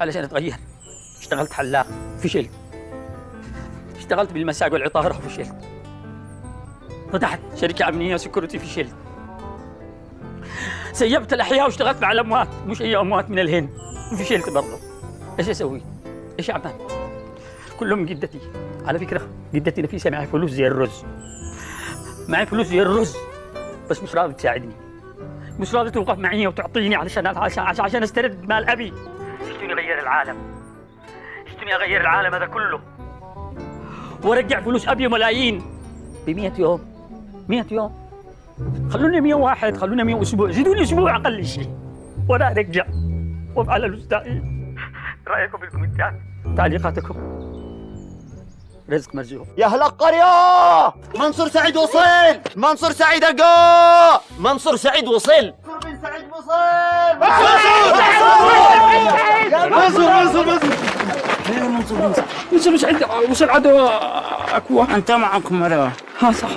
علشان اتغير. اشتغلت حلاق فشلت، اشتغلت بالمساق والعطاره وفشلت، فتحت شركه امنيه سكيورتي فشلت، سيبت الاحياء واشتغلت مع الاموات، مش اي اموات من الهند، فشلت برضه. ايش اسوي؟ ايش اعمل؟ كلهم جدتي. على فكره جدتي نفيسه معي فلوس زي الرز، معي فلوس زي الرز، بس مش راضي تساعدني، مش راضي توقف معي وتعطيني عشان استرد مال ابي. اشتني اغير العالم، اشتني اغير العالم هذا كله وارجع فلوس ابي ملايين ب 100 يوم. 100 يوم، خلوني 101، خلوني 100 اسبوع، زيدوني اسبوع اقل شيء وانا ارجع وافعل المستحيل. رايكم في الكومنتات، تعليقاتكم. رزق مرزوق. يا اهل القريه، منصور سعيد وصل، منصور سعيد القا، منصور سعيد وصل، منصور بن سعيد وصل، منصور مش عندي وصل عدو اكوا. انت معك مرة. ها صح.